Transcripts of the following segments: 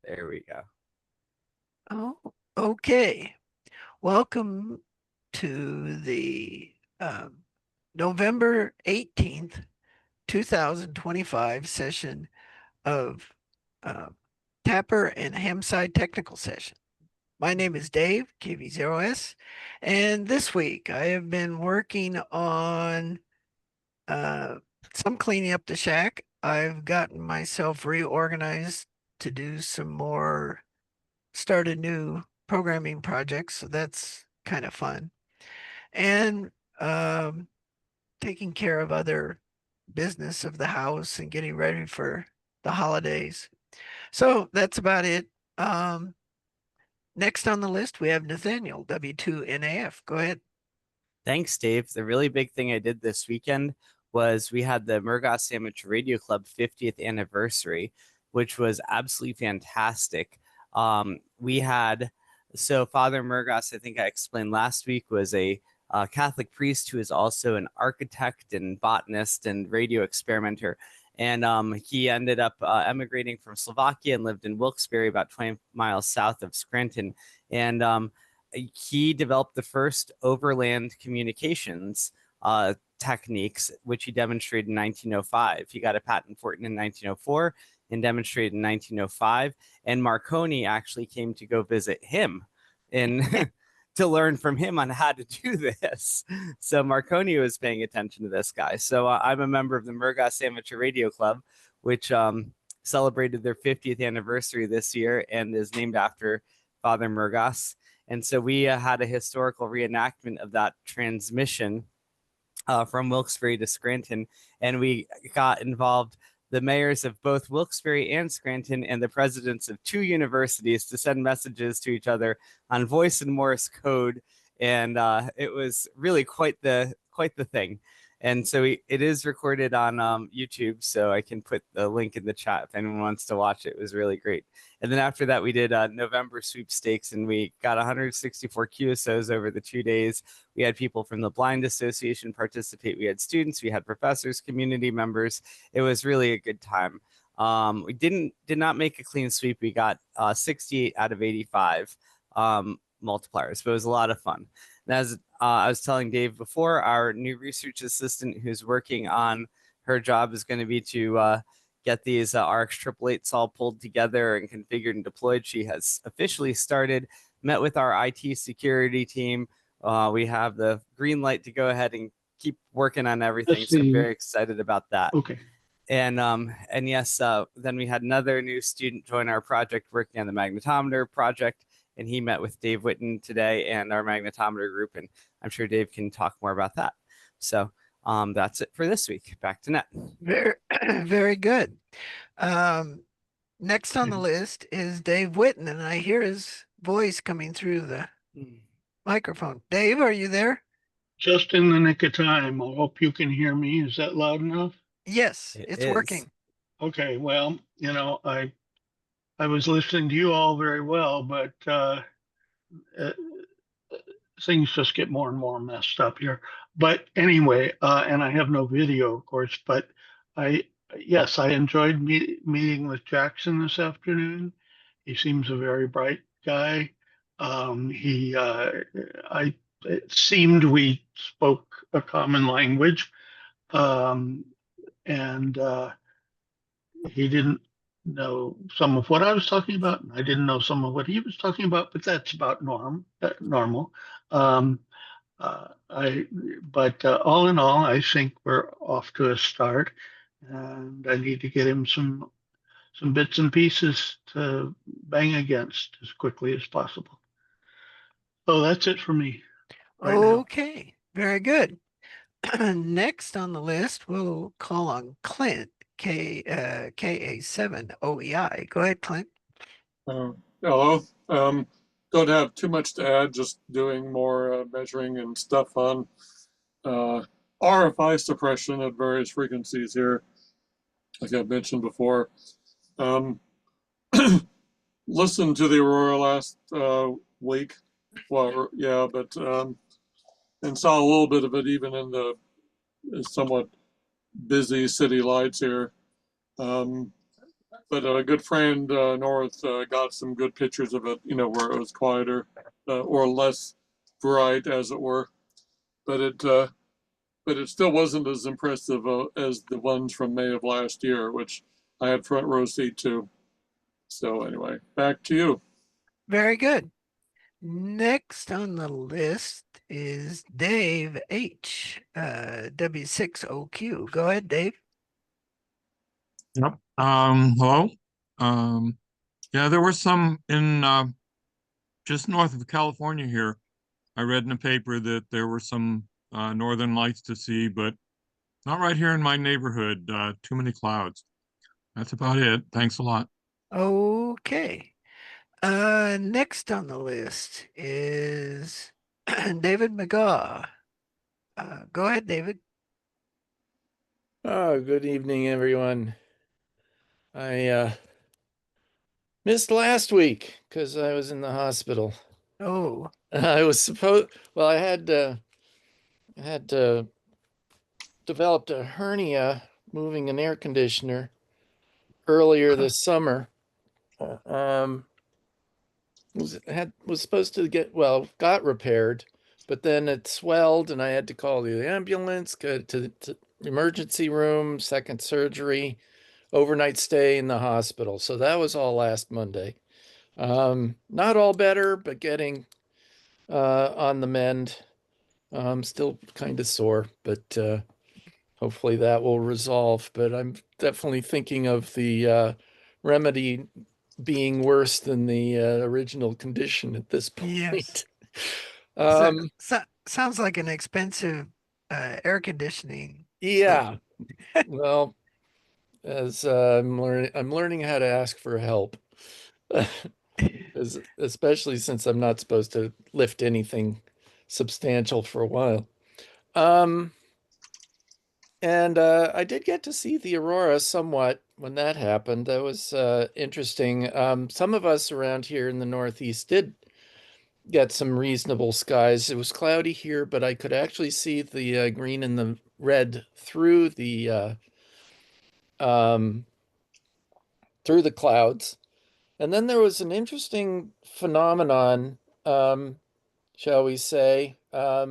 There we go. Oh, okay. Welcome to the November 18th, 2025 session of uh, Tapper and HamSCI technical session. My name is Dave, KV0S, and this week I have been working on uh, some cleaning up the shack. I've gotten myself reorganized to do some more start a new programming project, so that's kind of fun. And um, taking care of other business of the house and getting ready for the holidays. So that's about it. Um, Next on the list, we have Nathaniel, W2NAF. Go ahead. Thanks, Dave. The really big thing I did this weekend was we had the Murgas Amateur Radio Club 50th anniversary, which was absolutely fantastic. We had Father Murgas, I think I explained last week, was a Catholic priest who is also an architect and botanist and radio experimenter. And he ended up emigrating from Slovakia and lived in Wilkes-Barre, about 20 miles south of Scranton. And he developed the first overland communications techniques, which he demonstrated in 1905. He got a patent for it in 1904 and demonstrated in 1905. And Marconi actually came to go visit him in to learn from him on how to do this. So Marconi was paying attention to this guy. So I'm a member of the Murgas Amateur Radio Club, which celebrated their 50th anniversary this year and is named after Father Murgas. And so we had a historical reenactment of that transmission from Wilkes-Barre to Scranton, and we got involved the mayors of both Wilkes-Barre and Scranton and the presidents of two universities to send messages to each other on voice and Morse code, and it was really quite the thing. And so it is recorded on YouTube, so I can put the link in the chat if anyone wants to watch it. It was really great. And then after that, we did November sweepstakes, and we got 164 QSOs over the 2 days. We had people from the Blind Association participate. We had students, we had professors, community members. It was really a good time. We did not make a clean sweep. We got 68 out of 85 multipliers, but it was a lot of fun. And as I was telling Dave before, our new research assistant who's working on her job is going to be to get these RX 888s all pulled together and configured and deployed. She has officially started, met with our IT security team. We have the green light to go ahead and keep working on everything. So I'm very excited about that. Okay. And yes, then we had another new student join our project working on the magnetometer project, and he met with Dave Witten today and our magnetometer group, and I'm sure Dave can talk more about that. So that's it for this week. Back to net. Very, very good. Next on the list is Dave Witten, and I hear his voice coming through the microphone. Dave, are you there? Just in the nick of time. I hope you can hear me. Is that loud enough? Yes, it's working. Okay. Well, I was listening to you all very well, but things just get more and more messed up here. But anyway, and I have no video, of course, but yes, I enjoyed meeting with Jackson this afternoon. He seems a very bright guy. It seemed we spoke a common language, and he didn't know some of what I was talking about, and I didn't know some of what he was talking about. But that's about normal. Um, but all in all, I think we're off to a start, and I need to get him some bits and pieces to bang against as quickly as possible. So that's it for me. Right Okay, very good. Next on the list, we'll call on Clint, KA7OEI. Go ahead, Clint. Hello. Don't have too much to add, just doing more measuring and stuff on RFI suppression at various frequencies here, like I mentioned before. Listened to the Aurora last week. Well, yeah, but and saw a little bit of it even in the somewhat busy city lights here. but a good friend north got some good pictures of it, where it was quieter or less bright, as it were. But it still wasn't as impressive as the ones from May of last year, which I had front row seat to. So anyway, back to you. Very good. Next on the list is Dave H. W6OQ. Go ahead, Dave. Yep. Hello. Yeah, there were some in just north of California here. I read in the paper that there were some northern lights to see, but not right here in my neighborhood. Too many clouds. That's about it. Thanks a lot. Okay. Next on the list is David McGaw. Go ahead, David. Oh, good evening, everyone. I missed last week because I was in the hospital. Oh, I was supposed, well, I had developed a hernia moving an air conditioner earlier this summer. Um, was supposed to got repaired, but then it swelled, and I had to call the ambulance, go to the emergency room, second surgery, overnight stay in the hospital. So that was all last Monday. Not all better, but getting on the mend. Still kind of sore, but hopefully that will resolve. But I'm definitely thinking of the remedy being worse than the original condition at this yes. point. So, Um, sounds like an expensive air conditioning. yeah. Well, as I'm learning how to ask for help. Especially since I'm not supposed to lift anything substantial for a while. Um, and I did get to see the aurora somewhat when that happened. That was interesting. Some of us around here in the Northeast did get some reasonable skies. It was cloudy here, but I could actually see the green and the red um, through the clouds. And then there was an interesting phenomenon. Shall we say. I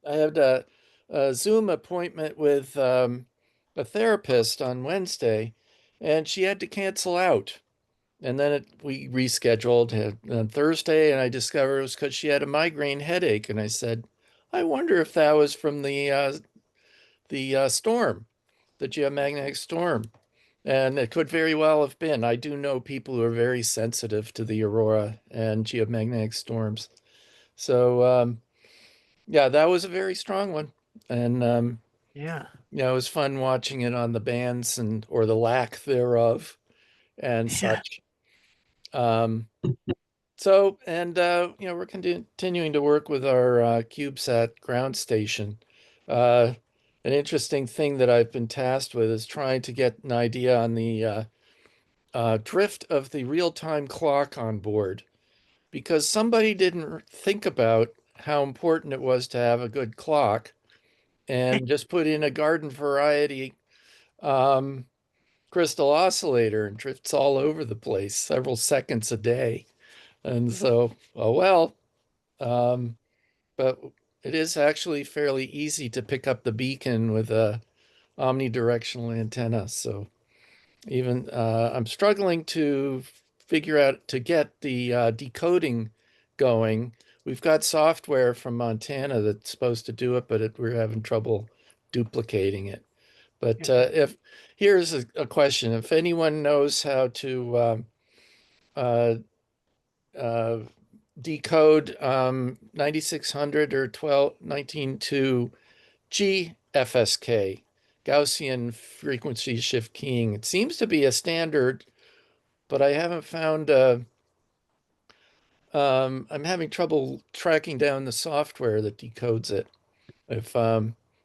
had a Zoom appointment with a therapist on Wednesday, and she had to cancel out. And then we rescheduled on Thursday, and I discovered it was because she had a migraine headache. And I said, I wonder if that was from the storm, the geomagnetic storm. And it could very well have been. I do know people who are very sensitive to the aurora and geomagnetic storms. So yeah, that was a very strong one. And Yeah. yeah, it was fun watching it on the bands and or the lack thereof and Yeah. such. Um, so and we're continuing to work with our CubeSat ground station. Uh, an interesting thing that I've been tasked with is trying to get an idea on the drift of the real-time clock on board because somebody didn't think about how important it was to have a good clock and just put in a garden variety um, crystal oscillator and drifts all over the place several seconds a day. And so, oh well, um, but it is actually fairly easy to pick up the beacon with a omnidirectional antenna. So even I'm struggling to figure out to get the decoding going. We've got software from Montana that's supposed to do it, but we're having trouble duplicating it. But if here's a question: if anyone knows how to uh, uh, decode 9600 or 12192 GFSK, Gaussian frequency shift keying, it seems to be a standard, but I haven't found. I'm having trouble tracking down the software that decodes it. If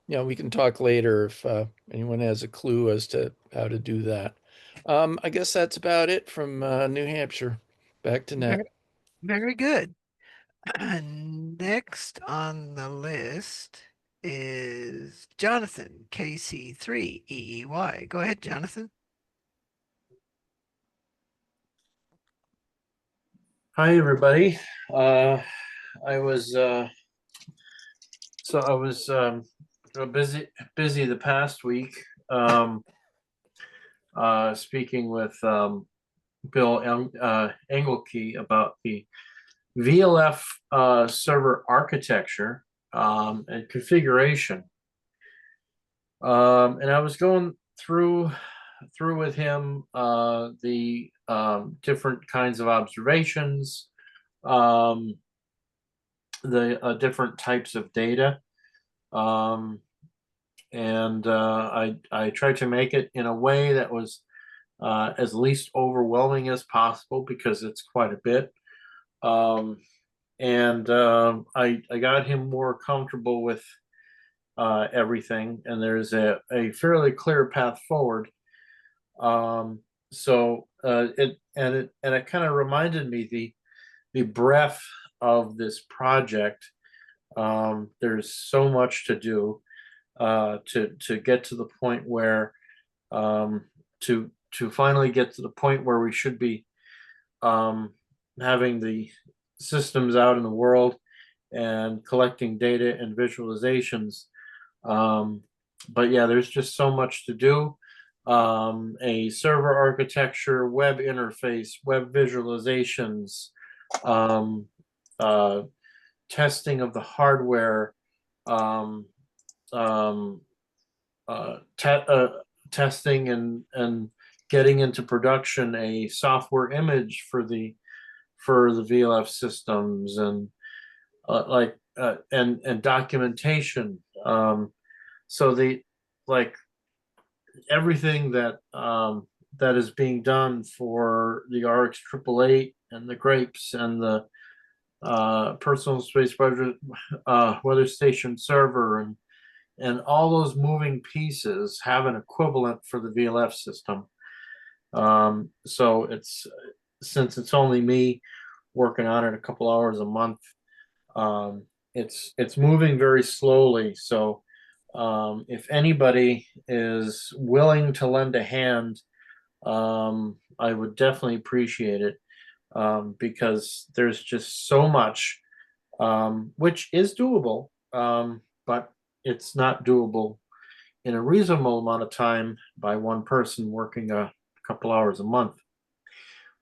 we can talk later if anyone has a clue as to how to do that. I guess that's about it from New Hampshire. Back to net. Very, very good. Next on the list is Jonathan, KC3EEY. Go ahead, Jonathan. Hi, everybody. I was so I was busy the past week, speaking with Bill Engelke about the VLF server architecture and configuration. And I was going through with him the different kinds of observations, um, the different types of data, and I tried to make it in a way that was as least overwhelming as possible because it's quite a bit. And I got him more comfortable with everything, and there's a fairly clear path forward. So it kind of reminded me the breadth of this project. There's so much to do to get to the point where to finally get to the point where we should be having the systems out in the world and collecting data and visualizations. But yeah, there's just so much to do. A server architecture, web interface, web visualizations, testing of the hardware, um, um, testing and getting into production a software image for the VLF systems, and and documentation. So the like everything that that is being done for the RX 888 and the Grapes and the personal space weather station server, and all those moving pieces have an equivalent for the VLF system. So since it's only me working on it a couple hours a month, it's moving very slowly. So if anybody is willing to lend a hand, I would definitely appreciate it, because there's just so much, which is doable, but it's not doable in a reasonable amount of time by one person working a couple hours a month.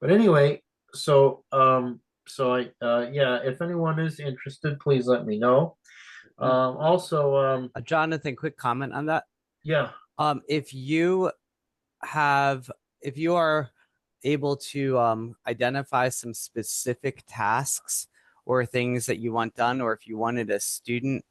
But anyway, so yeah, if anyone is interested, please let me know. Also, Jonathan, quick comment on that. yeah. If you are able to identify some specific tasks or things that you want done, or if you wanted a student,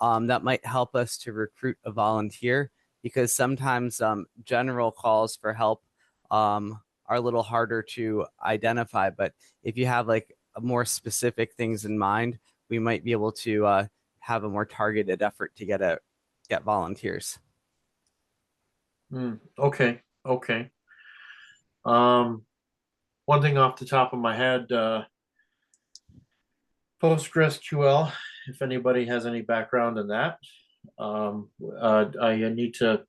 that might help us to recruit a volunteer, because sometimes general calls for help are a little harder to identify. But if you have like more specific things in mind, we might be able to have a more targeted effort to get volunteers. Okay. One thing off the top of my head, PostgreSQL, if anybody has any background in that. I need to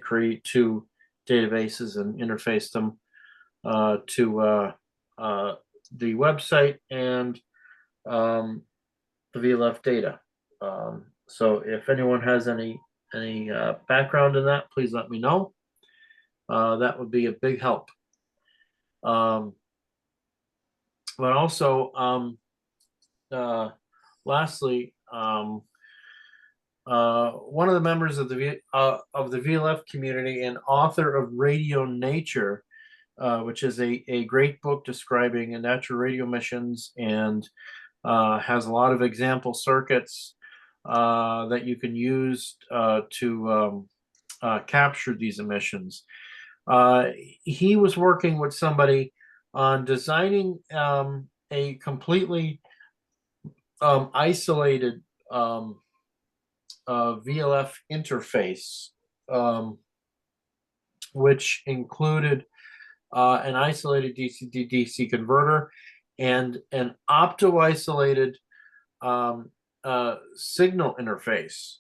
create two databases and interface them to the website and the VLF data. So if anyone has any background in that, please let me know. That would be a big help. But also, lastly, one of the members of the VLF community and author of Radio Nature, which is a great book describing natural radio missions, and has a lot of example circuits that you can use to capture these emissions. He was working with somebody on designing a completely isolated VLF interface, which included an isolated DC to DC converter and an opto-isolated signal interface,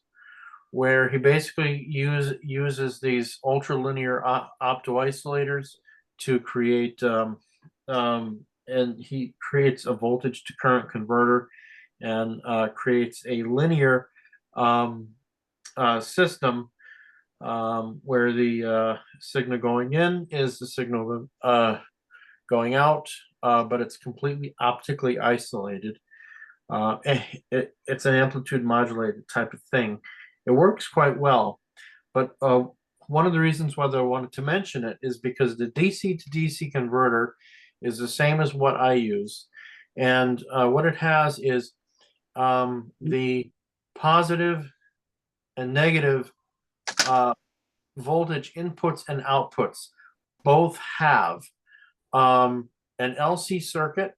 where he basically uses these ultralinear opto-isolators to create and he creates a voltage to current converter and creates a linear system where the signal going in is the signal going out, but it's completely optically isolated. It's an amplitude modulated type of thing. It works quite well, but one of the reasons why I wanted to mention it is because the DC to DC converter is the same as what I use. And what it has is the positive and negative voltage inputs and outputs both have an LC circuit,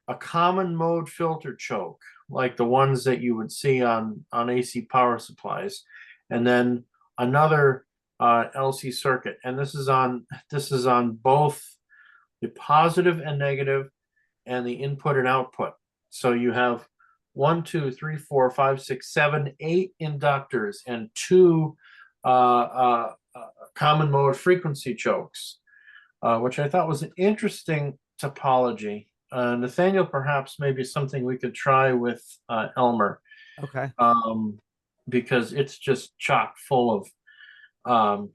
a common mode filter choke, like the ones that you would see on AC power supplies, and then another LC circuit. And this is on both the positive and negative and the input and output. So you have 1, 2, 3, 4, 5, 6, 7, 8 inductors and 2 common mode frequency chokes, which I thought was an interesting topology. Nathaniel, perhaps maybe something we could try with Elmer. Okay. Because it's just chock full of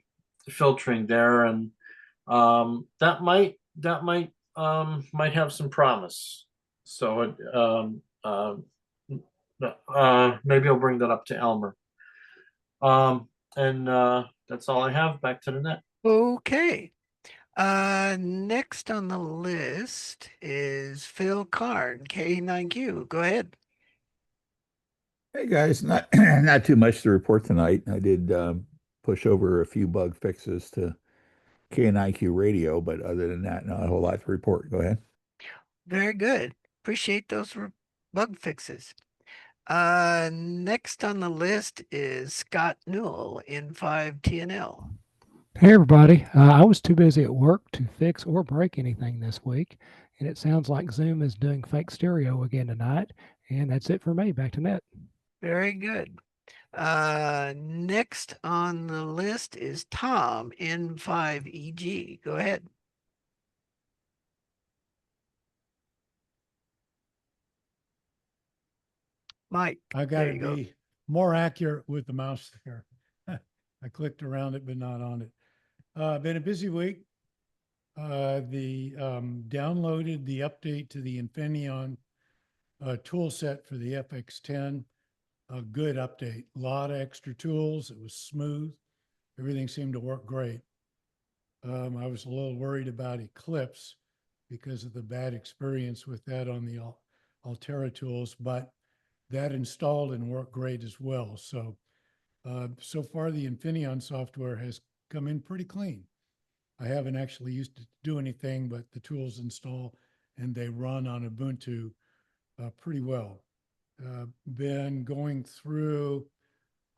filtering there, and that might have some promise. So maybe I'll bring that up to Elmer. And that's all I have. Back to the net. Okay. Next on the list is Phil Karn, K9Q. Go ahead. Hey guys, not not too much to report tonight. I did push over a few bug fixes to KNIQ radio, but other than that, not a whole lot to report. Go ahead. Very good. Appreciate those bug fixes. Next on the list is Scott Newell in 5TNL. Hey everybody, I was too busy at work to fix or break anything this week, and it sounds like Zoom is doing fake stereo again tonight, and that's it for me. Back to net. Very good. Next on the list is Tom in 5EG. Go ahead. Mike, I got to be more accurate with the mouse there. I clicked around it, but not on it. Been a busy week. Downloaded the update to the Infineon tool set for the FX10. A good update. A lot of extra tools. It was smooth. Everything seemed to work great. I was a little worried about Eclipse because of the bad experience with that on the Altera tools, but that installed and worked great as well. So, so far the Infineon software has come in pretty clean. I haven't actually used it to do anything, but the tools install and they run on Ubuntu pretty well. Been going through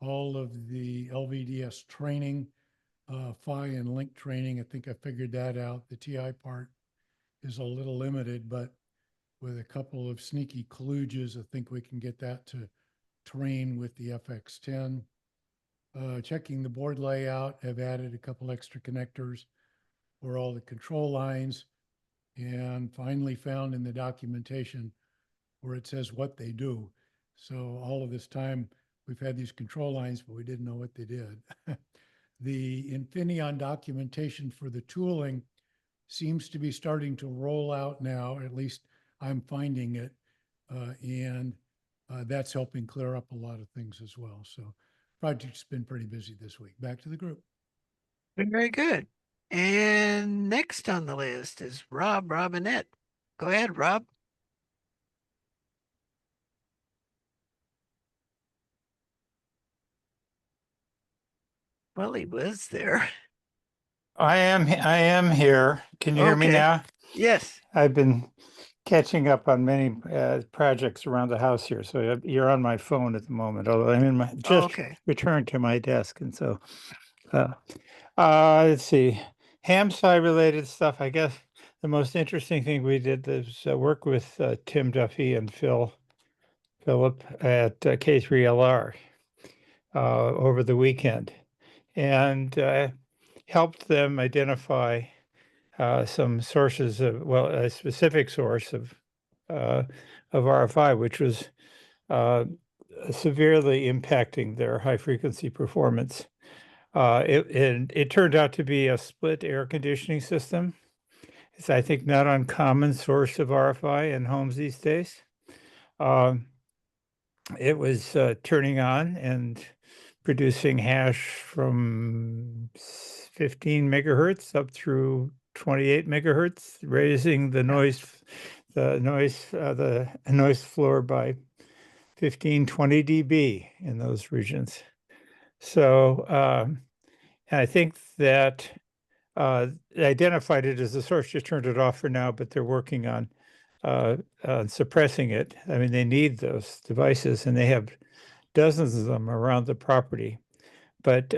all of the LVDS training, PHY and link training. I think I figured that out. The TI part is a little limited, but with a couple of sneaky kludges, I think we can get that to train with the FX10. Checking the board layout, have added a couple extra connectors for all the control lines, and finally found in the documentation where it says what they do. So all of this time we've had these control lines, but we didn't know what they did. The Infineon documentation for the tooling seems to be starting to roll out now, at least I'm finding it, and that's helping clear up a lot of things as well. So project's been pretty busy this week. Back to the group. Very good. And next on the list is Rob Robinette. Go ahead, Rob. Well, he was there. I am here. Can you hear me Okay. now? Yes. I've been catching up on many projects around the house here, so you're on my phone at the moment. Although I'm in my returned to my desk, and so let's see, HamSCI related stuff. I guess the most interesting thing we did was work with Tim Duffy and Philip at K3LR over the weekend, and helped them identify some sources of, well, a specific source of RFI, which was severely impacting their high frequency performance. It turned out to be a split air conditioning system. It's, I think, not uncommon source of RFI in homes these days. It was turning on and producing hash from 15 megahertz up through 28 megahertz, raising the noise floor by 15, 20 dB in those regions. So I think that they identified it as a source, just turned it off for now, but they're working on suppressing it. I mean, they need those devices, and they have dozens of them around the property. But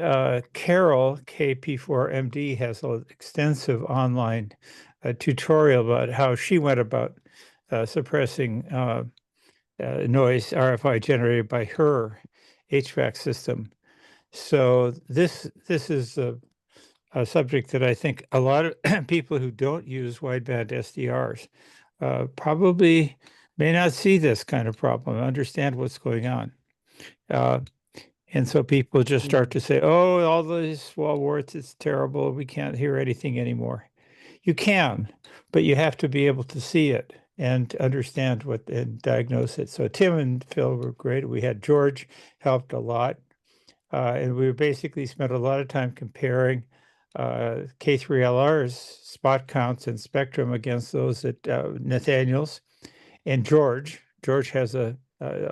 Carol, KP4MD, has an extensive online tutorial about how she went about suppressing noise RFI generated by her HVAC system. So this is a subject that I think a lot of people who don't use wideband SDRs probably may not see this kind of problem, understand what's going on. And so people just start to say, oh, all these wall warts, it's terrible. We can't hear anything anymore. You can, but you have to be able to see it and understand what and diagnose it. So Tim and Phil were great. We had George helped a lot. And we basically spent a lot of time comparing K3LR's spot counts and spectrum against those at Nathaniel's. And George has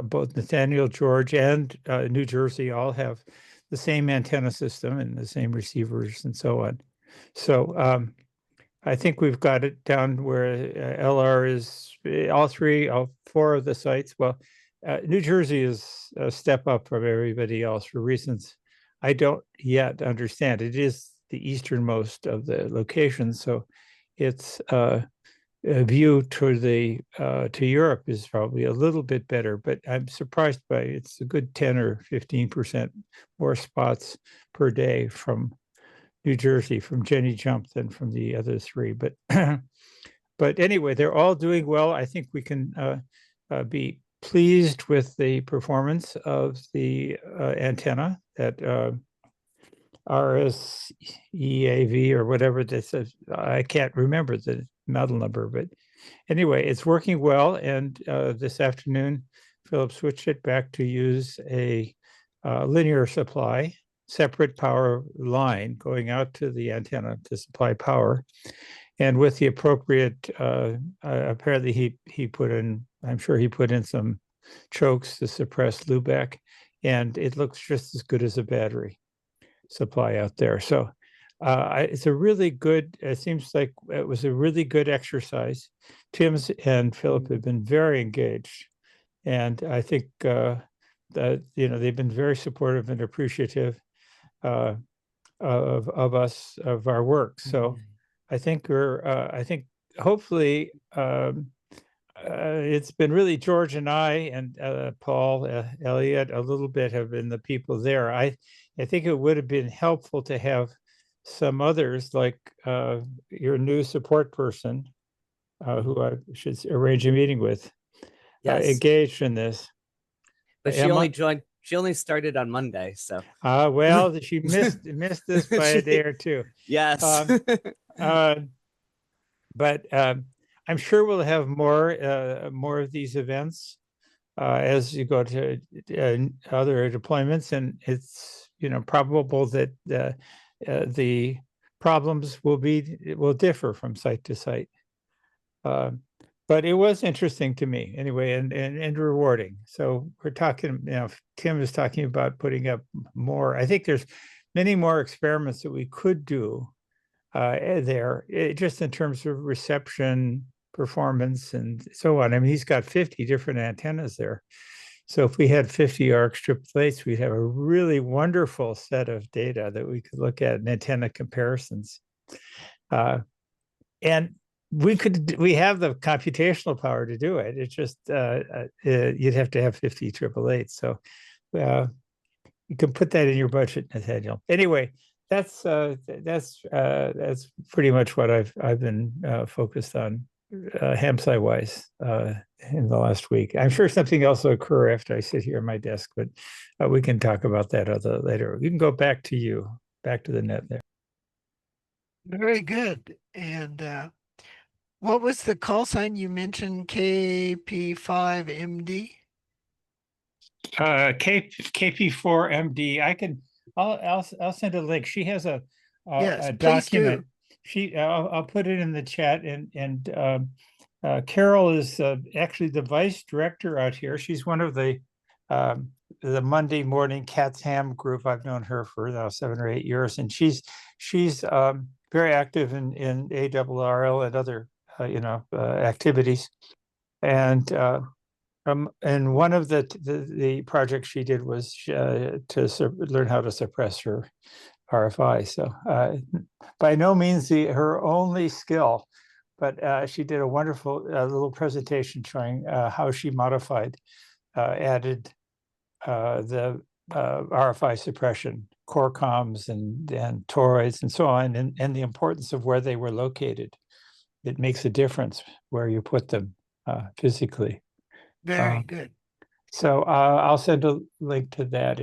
both Nathaniel, George, and New Jersey all have the same antenna system and the same receivers and so on. So I think we've got it down where LR is all four of the sites. Well, New Jersey is a step up from everybody else for reasons I don't yet understand. It is the easternmost of the locations, so its view to Europe is probably a little bit better. But I'm surprised by it. It's a good 10 or 15% more spots per day from New Jersey, from Jenny Jump, than from the other three. But but anyway, they're all doing well. I think we can be pleased with the performance of the antenna at RSEAV or whatever this is. I can't remember the model number, but anyway, it's working well. And this afternoon, Philip switched it back to use a linear supply, separate power line going out to the antenna to supply power. And with the appropriate, apparently he put in, I'm sure he put in some chokes to suppress loopback, and it looks just as good as a battery supply out there. So it's a really good, it seems like it was a really good exercise. Tim's and Philip have been very engaged. And I think that, they've been very supportive and appreciative of us, of our work. So I think I think hopefully it's been really George and I and Paul, Elliot, a little bit have been the people there. I think it would have been helpful to have some others, like your new support person, who I should arrange a meeting with, engaged in this. But she only joined. She only started on Monday, so. Well, she missed this by a day or two. Yes. But I'm sure we'll have more of these events as you go to other deployments, and it's probable that the problems will differ from site to site. But it was interesting to me anyway, and rewarding. So we're talking, Tim is talking about putting up more. I think there's many more experiments that we could do there, just in terms of reception, performance, and so on. I mean, he's got 50 different antennas there. So if we had 50 ARC strip plates, we'd have a really wonderful set of data that we could look at in antenna comparisons. And we have the computational power to do it. It's just you'd have to have 50 888. So you can put that in your budget, Nathaniel. Anyway, that's pretty much what I've been focused on, HamSCI wise, in the last week. I'm sure something else will occur after I sit here at my desk, but we can talk about that later. You can go back to the net there. Very good. And what was the call sign you mentioned? KP5MD? KP4MD. I'll send a link. She has a Yes, please document. do. I'll put it in the chat, and Carol is actually the vice director out here. She's one of the Monday morning Cat's Ham group. I've known her for now 7 or 8 years, and she's very active in ARRL and other activities. And one of the projects she did was to learn how to suppress her RFI. So by no means her only skill, but she did a wonderful little presentation showing how she added the RFI suppression, core comms and toroids and so on, and the importance of where they were located. It makes a difference where you put them physically. Very good. So I'll send a link to that.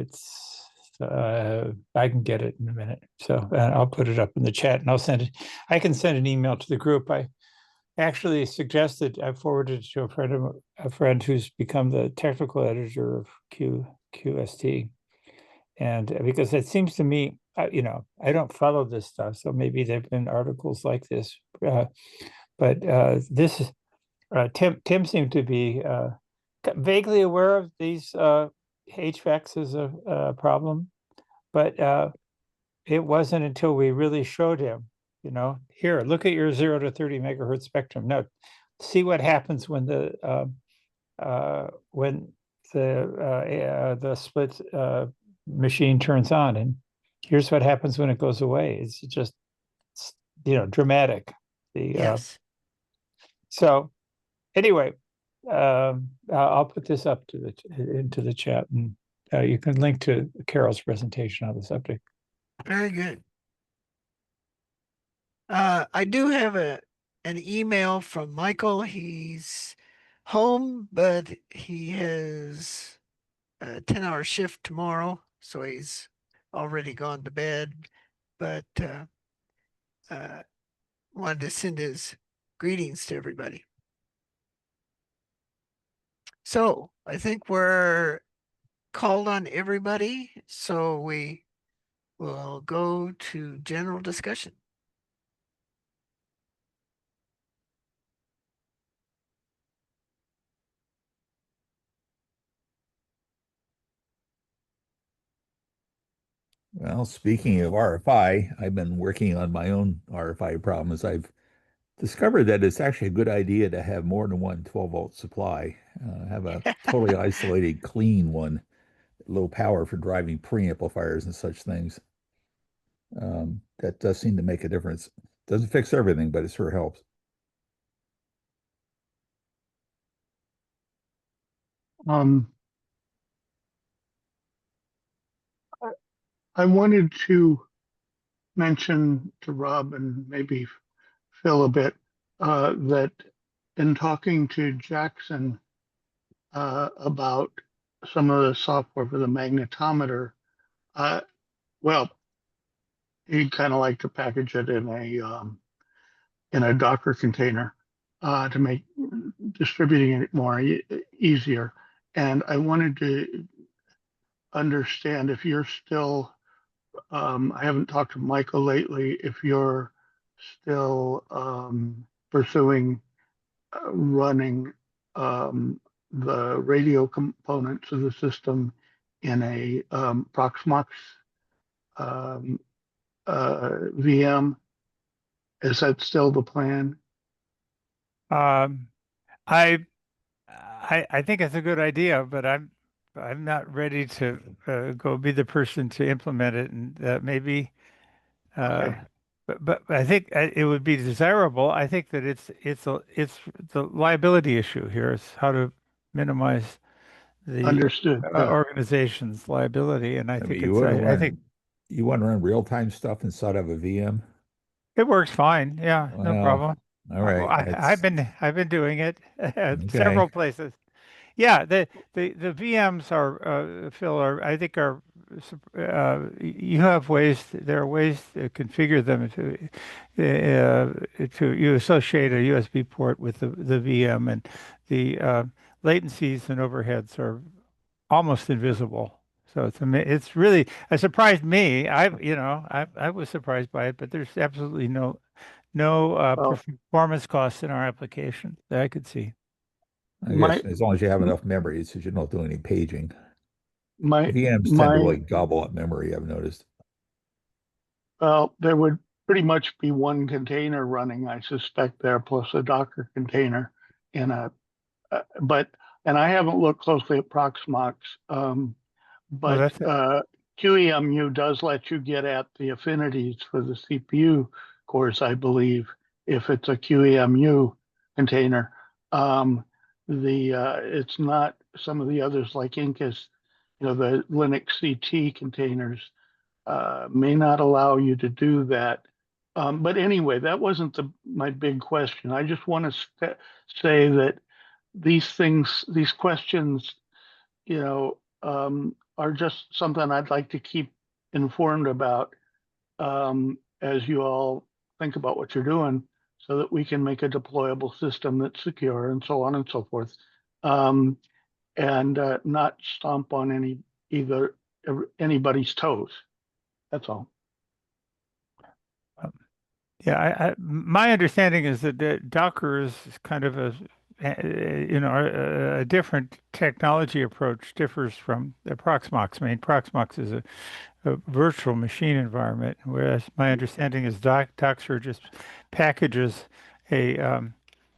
I can get it in a minute. So I'll put it up in the chat, and I'll send it. I can send an email to the group. I actually suggested, I forwarded it to a friend who's become the technical editor of QST. And because it seems to me, I don't follow this stuff, so maybe there've been articles like this, but this is Tim seemed to be vaguely aware of these HVACs as a problem, but it wasn't until we really showed him, here, look at your 0 to 30 megahertz spectrum. Now, see what happens when the split machine turns on, and here's what happens when it goes away. It's just dramatic. Yes. So anyway, I'll put this up into the chat, and you can link to Carol's presentation on the subject. Very good. I do have an email from Michael. He's home, but he has a 10-hour shift tomorrow, so he's already gone to bed. But wanted to send his greetings to everybody. So I think we're called on everybody, so we will go to general discussion. Well, speaking of RFI, I've been working on my own RFI problems. I've discovered that it's actually a good idea to have more than one 12-volt supply. Have a totally isolated, clean one, low power for driving preamplifiers and such things. That does seem to make a difference. Doesn't fix everything, but it sure helps. I wanted to mention to Rob and maybe Phil a bit that in talking to Jackson about some of the software for the magnetometer, well, he'd kind of like to package it in a Docker container to make distributing it more easier. And I wanted to understand if you're still, I haven't talked to Michael lately, if you're still pursuing running the radio components of the system in a Proxmox VM. Is that still the plan? I think it's a good idea, but I'm not ready to go be the person to implement it, and maybe. Okay. But I think it would be desirable. I think that it's the liability issue here is how to minimize the Understood. organization's liability, and I think you wouldn't I want think You want to run real-time stuff inside of a VM? It works fine. Yeah, no Well, problem. all right. I've been doing it at Okay. several places. Yeah, the VMs are Phil, are I think are you have ways, there are ways to configure them to you associate a USB port with the VM, and the latencies and overheads are almost invisible. So it's really, it surprised me. I was surprised by it, but there's absolutely no Well, performance costs in our application that I could see. I my guess as long as you have enough memory, it's you don't do any paging. my VMs tend to my really gobble up memory, I've noticed. well, there would pretty much be one container running, I suspect there, plus a Docker container in a but and I haven't looked closely at Proxmox, Well, but that's it. QEMU does let you get at the affinities for the CPU cores, I believe, if it's a QEMU container. Um, the It's not some of the others like Incus, the Linux CT containers may not allow you to do that. But anyway, that wasn't my big question. I just want to say that these questions, are just something I'd like to keep informed about as you all think about what you're doing so that we can make a deployable system that's secure and so on and so forth. Um, and not stomp on either anybody's toes. That's all. Yeah, my understanding is that Docker is kind of a different technology approach, differs from the Proxmox. I mean, Proxmox is a virtual machine environment, whereas my understanding is Docker just packages a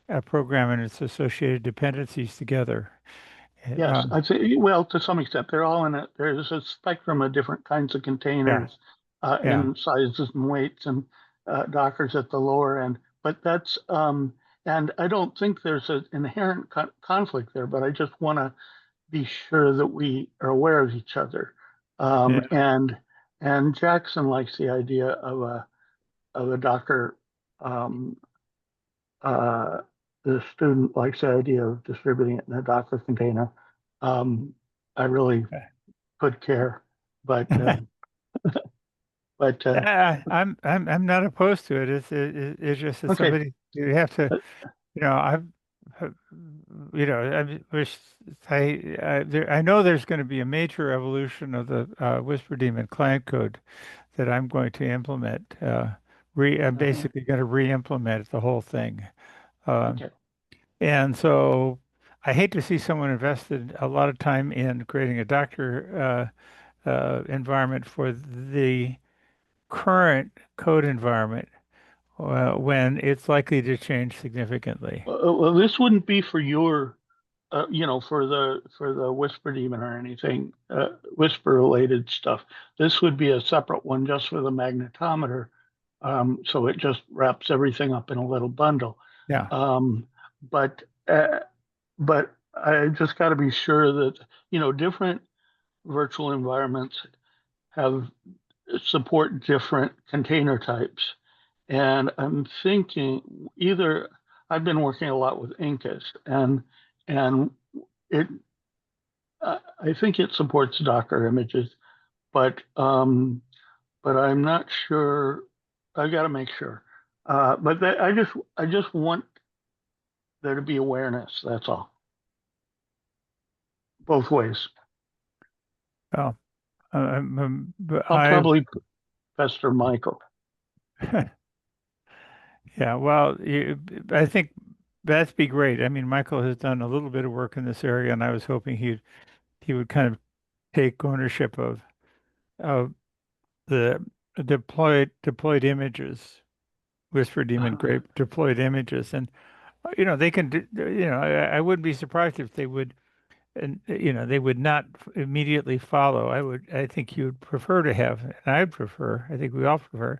a program and its associated dependencies together. Yes, Um, I'd say, well, to some extent, they're all in it. There's a spectrum of different kinds of yeah, containers yeah, in sizes and weights, and Docker's at the lower end. But and I don't think there's an inherent conflict there, but I just want to be sure that we are aware of each other. yeah. Um, and and Jackson likes the idea of a Docker. Um, uh, the student likes the idea of distributing it in a Docker container. Um, I really could care, but but I'm not opposed to it. It's just that okay. somebody you have to, Uh, you know, I've, uh, I wish I know there's going to be a major evolution of the Whisper Daemon client code that I'm going to implement. I'm uh, basically going to re-implement the whole thing. Um, okay. and so I hate to see someone invested a lot of time in creating a Docker environment for the current code environment when it's likely to change significantly. Well, this wouldn't be for your, for the Whisper Demon or anything, Whisper related stuff. This would be a separate one just for the magnetometer. So it just wraps everything up in a little bundle. Yeah. Um, but uh, but I just got to be sure that different virtual environments have support different container types. And I'm thinking either I've been working a lot with Incus, and it I think it supports Docker images, but I'm not sure. I got to make sure. But I just want there to be awareness. That's all, both ways. Oh, but I'll I've, probably pester Michael. yeah, well, I think that'd be great. I mean, Michael has done a little bit of work in this area, and I was hoping he would kind of take ownership of the deployed images, Whisper Daemon Grape deployed images, and they can do, I wouldn't be surprised if they would, and they would not immediately follow. I think you'd prefer to have, and I'd prefer, I think we all prefer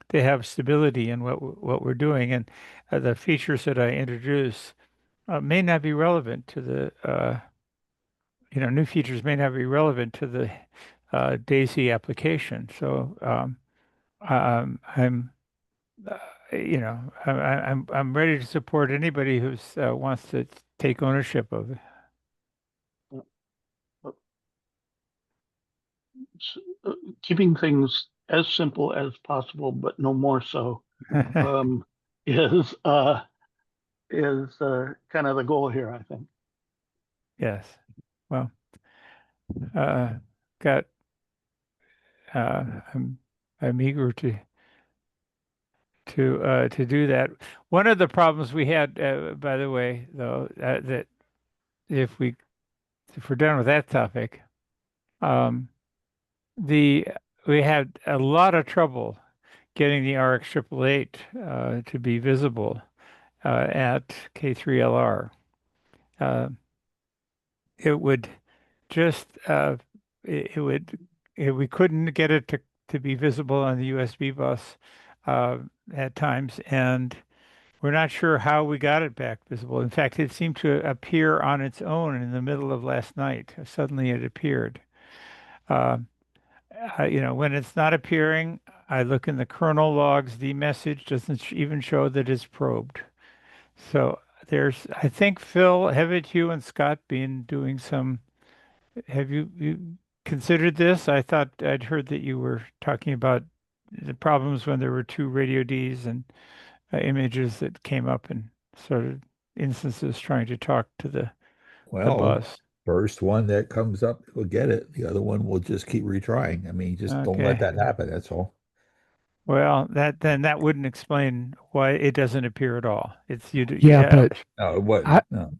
to have stability in what we're doing, and the features that I introduce may not be relevant to the new features may not be relevant to DAISY application. So I'm you know, I'm ready to support anybody who's wants to take ownership of it. Keeping things as simple as possible, but no more so, um, is kind of the goal here, I think. Yes. Well, uh, got uh, I'm I'm eager to do that. One of the problems we had, by the way, though, that if we if we're done with that topic, um, the we had a lot of trouble getting the RX 888 to be visible at K3LR. Uh, it would just it would we couldn't get it to be visible on the USB bus uh, at times, and we're not sure how we got it back visible. In fact, it seemed to appear on its own in the middle of last night. Suddenly it appeared. Uh, when it's not appearing, I look in the kernel logs. The message doesn't even show that it's probed. So I think Phil, Hewitt, you, and Scott been doing some. Have you considered this? I thought I'd heard that you were talking about the problems when there were two radio Ds and images that came up in sort of instances trying to talk to the Well, bus. first one that comes up will get it. The other one will just keep retrying. I mean, just don't let Okay. that happen. That's all. Well, that wouldn't explain why it doesn't appear at all. It's you. Yeah, but No, it wasn't. I No.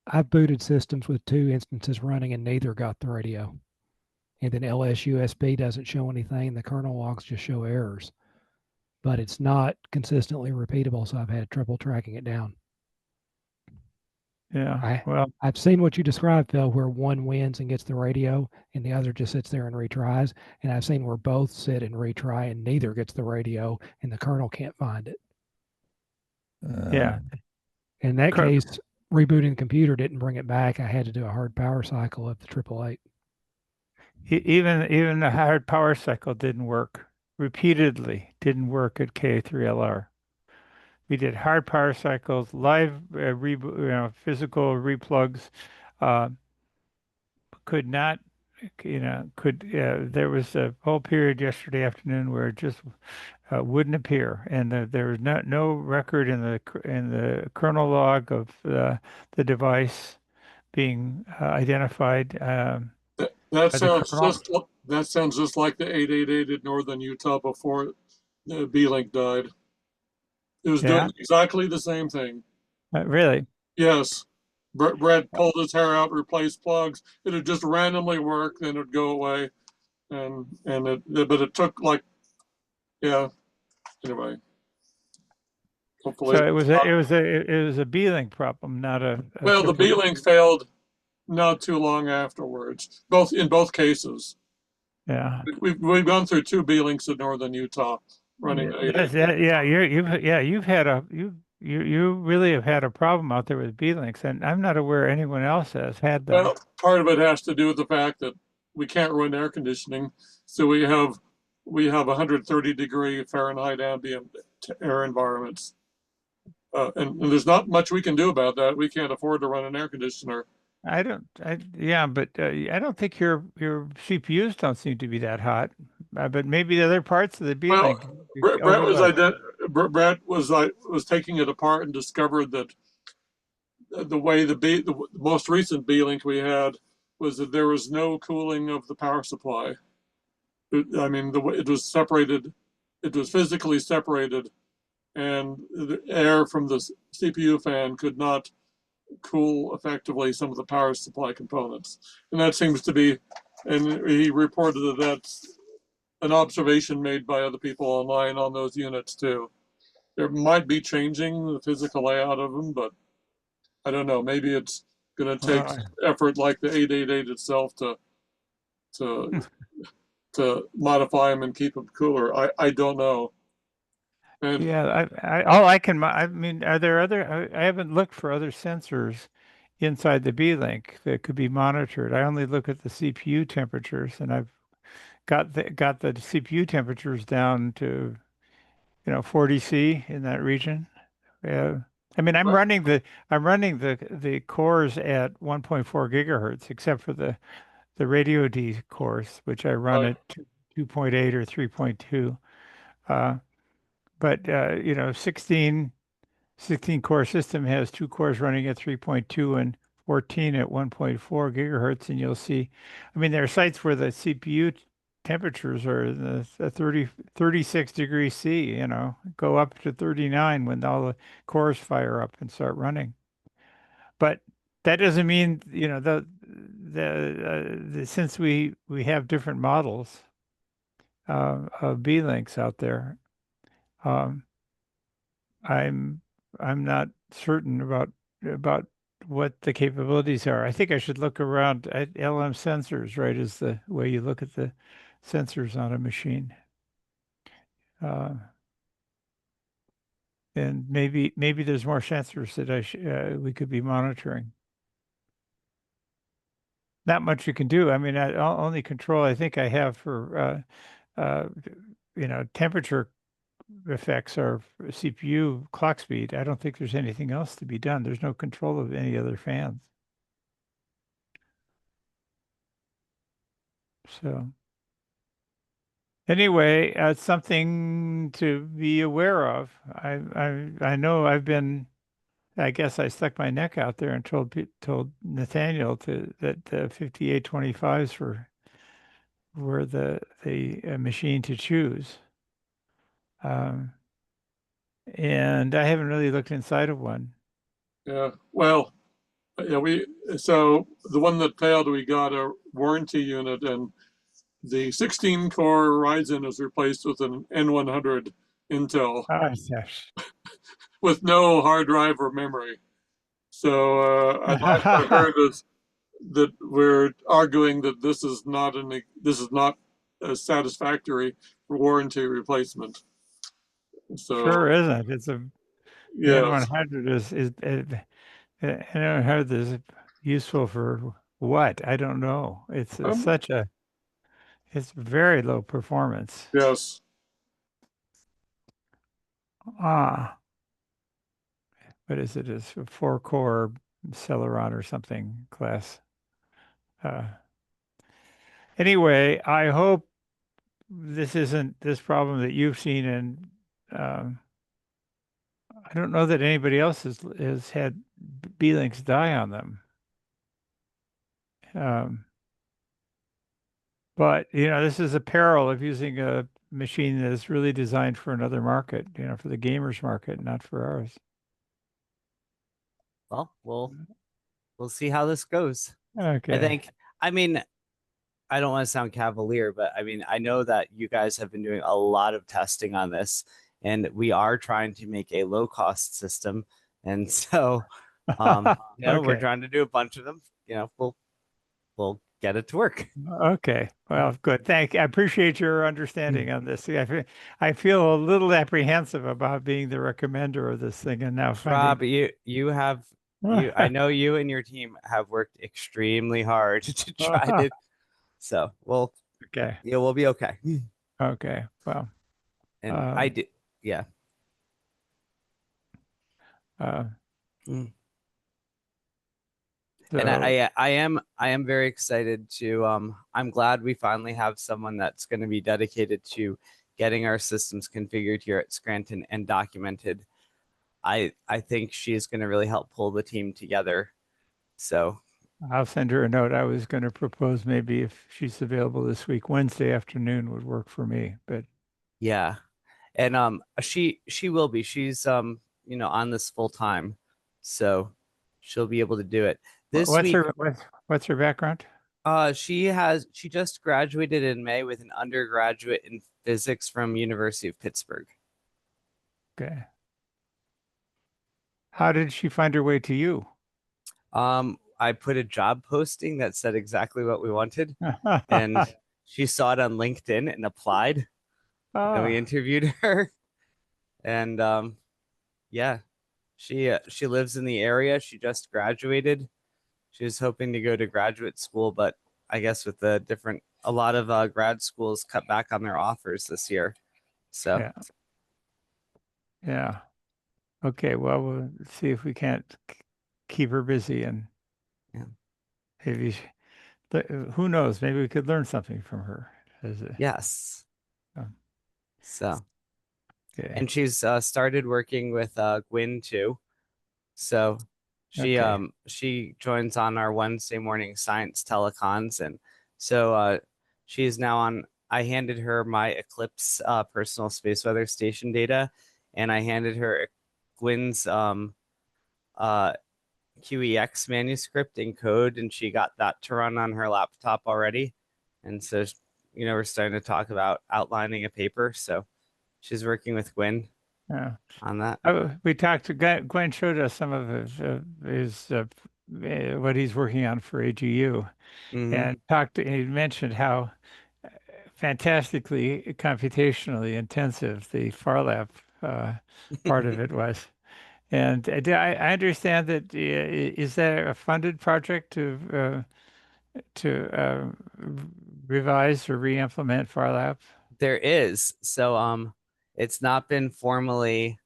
I've booted systems with 2 instances running and neither got the radio. And then LSUSB doesn't show anything. The kernel logs just show errors. But it's not consistently repeatable, so I've had trouble tracking it down. Yeah. Well, I've seen what you described, Phil, where one wins and gets the radio and the other just sits there and retries. And I've seen where both sit and retry and neither gets the radio and the kernel can't find it. Yeah. In that case, rebooting the computer didn't bring it back. I had to do a hard power cycle of the 888. Even the hard power cycle didn't work. Repeatedly didn't work at K3LR. We did hard power cycles, live physical replugs. Could not, there was a whole period yesterday afternoon where it just wouldn't appear, and there was no record in the kernel log of the device being identified. That sounds just like the 888 in northern Utah before B-Link died. It was doing exactly the same thing. Really? Yes. Brett pulled his hair out, replaced plugs. It would just randomly work, then it would go away, but it took anyway. Hopefully, so it was a B-Link problem, not a well, the B-Link failed not too long afterwards. In both cases. Yeah. We've gone through 2 B-Links in northern Utah running. You really have had a problem out there with B-Links, and I'm not aware anyone else has had them. Well, part of it has to do with the fact that we can't run air conditioning, so we have 130-degree Fahrenheit ambient air environments, and there's not much we can do about that. We can't afford to run an air conditioner. But I don't think your CPUs don't seem to be that hot. But maybe the other parts of the B-Link. Brett was taking it apart and discovered that the way the most recent B-Link we had was that there was no cooling of the power supply. It was separated. It was physically separated, and the air from the CPU fan could not cool effectively some of the power supply components. And that seems to be, and he reported that that's an observation made by other people online on those units too. There might be changing the physical layout of them, but I don't know. Maybe it's going to take effort like the 888 itself to modify them and keep them cooler. I don't know. And are there other? I haven't looked for other sensors inside the B-Link that could be monitored. I only look at the CPU temperatures, and got the CPU temperatures down to 40 C in that region. Yeah. I mean, I'm running the cores at 1.4 gigahertz, except for the Radio D cores, which I run Right. at 2.8 or 3.2. But 16 core system has two cores running at 3.2 and 14 at 1.4 gigahertz, and you'll see, I mean, there are sites where the CPU temperatures are in the 36 degrees C, go up to 39 when all the cores fire up and start running. But that doesn't mean, since we have different models of B-links out there, um, I'm not certain about what the capabilities are. I think I should look around at LM sensors, right? Is the way you look at the sensors on a machine. And maybe there's more sensors that we could be monitoring. Not much you can do. I mean, only control I think I have for temperature effects are CPU clock speed. I don't think there's anything else to be done. There's no control of any other fans. So anyway, it's something to be aware of. I know I guess I stuck my neck out there and told Nathaniel that the 5825s were the machine to choose. And I haven't really looked inside of one. Yeah. Well, yeah, so the one that failed, we got a warranty unit, and the 16 core Ryzen is replaced with an N100 Intel Oh, yes. with no hard drive or memory. So I'd last I heard is that we're arguing that this is not satisfactory for warranty replacement. So Sure isn't. It's the yes, N100 is N100 is useful for what? I don't know. It's it's very low performance. yes. Ah, what is it? It's a 4-core Celeron or something class. Anyway, I hope this isn't this problem that you've seen, and um, I don't know that anybody else has had B-links die on them. But this is a peril of using a machine that is really designed for another market, for the gamers market, not for ours. Well, we'll see how this goes. Okay. I mean, I don't want to sound cavalier, but I mean, I know that you guys have been doing a lot of testing on this, and we are trying to make a low cost system. And so, we're Okay. trying to do a bunch of them. We'll get it to work. Okay. Well, good. I appreciate your understanding on this. I feel a little apprehensive about being the recommender of this thing, and now Rob, finding. I know you and your team have worked extremely hard to try to. So Okay. we'll be okay. Okay. Well. And I did, yeah. And I am very excited to I'm glad we finally have someone that's going to be dedicated to getting our systems configured here at Scranton and documented. I think she's going to really help pull the team together. So I'll send her a note. I was going to propose maybe if she's available this week, Wednesday afternoon would work for me, but yeah. And she will be. She's on this full time. So she'll be able to do it. This week what's her background? She just graduated in May with an undergraduate in physics from University of Pittsburgh. Okay. How did she find her way to you? I put a job posting that said exactly what we wanted, and she saw it on LinkedIn and applied. And we interviewed her, and yeah, she lives in the area. She just graduated. She was hoping to go to graduate school, but I guess with the different a lot of grad schools cut back on their offers this year. So Yeah. Yeah. Okay. Well, we'll see if we can't keep her busy and yeah. maybe who knows? Maybe we could learn something from her. Yes. Um, So, okay. and she's started working with Gwyn too. So she joins on our Wednesday morning science telecons, and so she's now on. I handed her my Eclipse personal space weather station data, and I handed her Gwyn's uh QEX manuscript in code, and she got that to run on her laptop already. And so, we're starting to talk about outlining a paper. So she's working with Gwyn Yeah. on that. We talked to Gwen showed us some of his what he's working on for AGU, and he mentioned how fantastically computationally intensive the FarLab part of it was. And I understand that is that a funded project to revise or re-implement FarLab? There is. So it's not been formally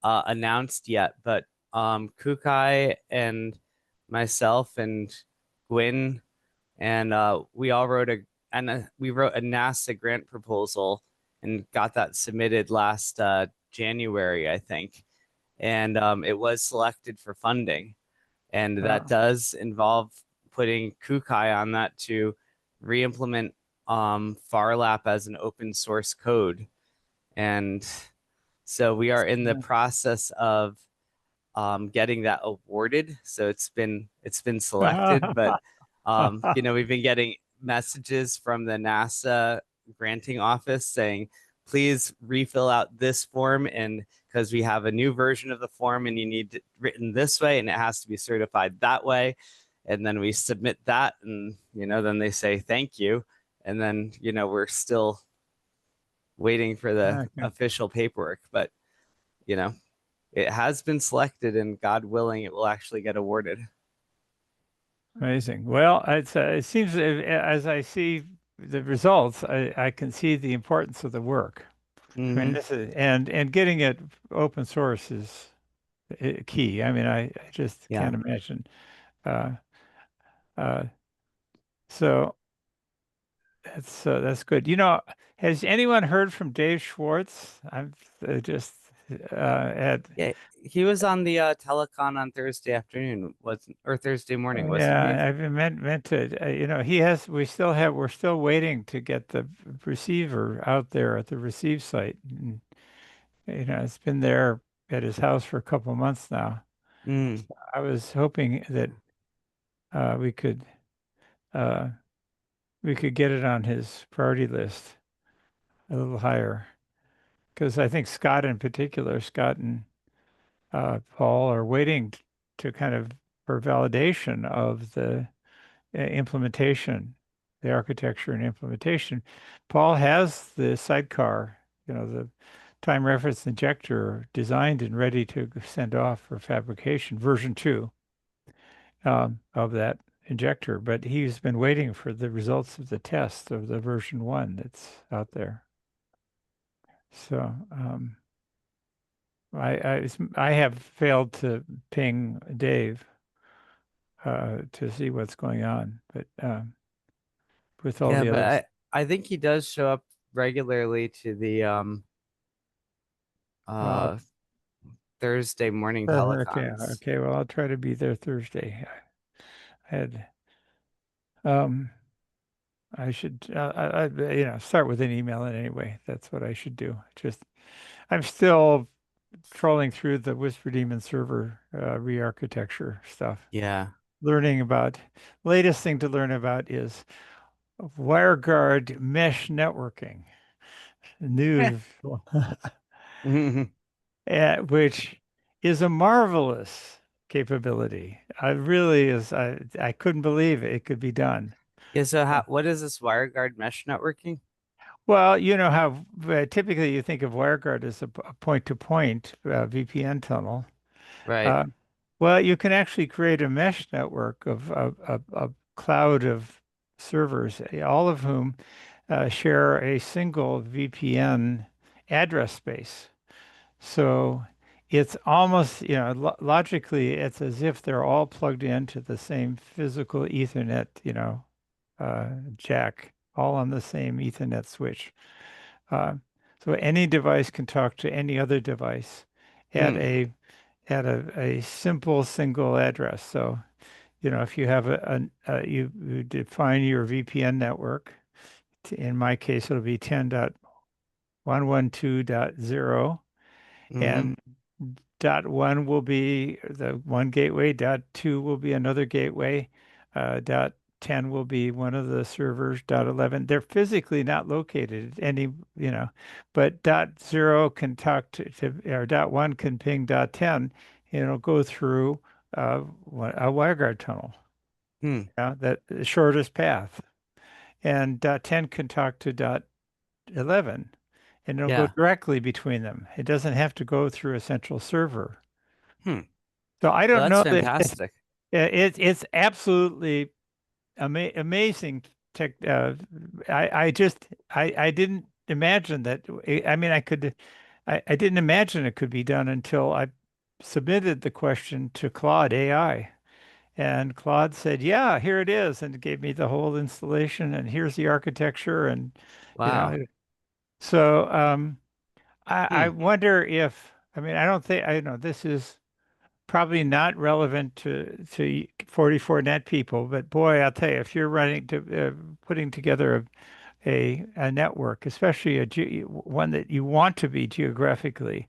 announced yet, but Kukai and myself and Gwyn and we wrote a NASA grant proposal and got that submitted last January, I think. And it was selected for funding. And that does involve putting Kukai on that to re-implement FarLap as an open source code. And so we are in the process of getting that awarded. So it's been selected, but we've been getting messages from the NASA granting office saying, please refill out this form, and because we have a new version of the form and you need it written this way and it has to be certified that way. And then we submit that, and then they say thank you. And then we're still waiting for the official paperwork, but it has been selected, and God willing, it will actually get awarded. Amazing. Well, it seems as I see the results, I can see the importance of the work. I mean, this is and getting it open source is key. I mean, I just can't imagine. So that's good. Has anyone heard from Dave Schwartz? I'm just at he was on the telecon on Thursday afternoon, or Thursday morning, wasn't he? Yeah, I meant to. We're still waiting to get the receiver out there at the receive site. And, it's been there at his house for a couple of months now. So I was hoping that we could get it on his priority list a little higher, because I think Scott in particular, Scott and Paul are waiting to kind of for validation of the implementation, the architecture and implementation. Paul has the sidecar, the time reference injector designed and ready to send off for fabrication, version 2 of that injector, but he's been waiting for the results of the test of the version 1 that's out there. So I have failed to ping Dave to see what's going on, but with all the others. I think he does show up regularly to the Thursday morning telecons. Okay. Well, I'll try to be there Thursday. I should start with an email anyway. That's what I should do. I'm still trolling through the Whisper Demon server re-architecture stuff. Yeah. Latest thing to learn about is WireGuard mesh networking. New which is a marvelous capability. I couldn't believe it could be done. Yeah, so what is this WireGuard mesh networking? Well, you know how typically you think of WireGuard as a point-to-point VPN tunnel. Right. Well, you can actually create a mesh network of a cloud of servers, all of whom share a single VPN address space. So it's almost, logically, it's as if they're all plugged into the same physical Ethernet, jack, all on the same Ethernet switch. Uh, so any device can talk to any other device at a simple single address. So, if you have you define your VPN network, in my case, it'll be 10.112.0, and dot one will be the one gateway, dot two will be another gateway, dot 10 will be one of the servers, dot 11. They're physically not located any, but dot zero can talk or dot one can ping dot 10, and it'll go through a WireGuard tunnel, that the shortest path. And dot 10 can talk to dot 11, and it'll go directly between them. It doesn't have to go through a central server. So I don't That's know fantastic. it's absolutely amazing tech. I didn't imagine that. I mean, I didn't imagine it could be done until I submitted the question to Claude AI. And Claude said, "Yeah, here it is," and gave me the whole installation, and here's the architecture, and Wow. So I wonder if, I mean, I don't think, I know this is probably not relevant to 44 net people, but boy, I'll tell you, if you're putting together a network, especially one that you want to be geographically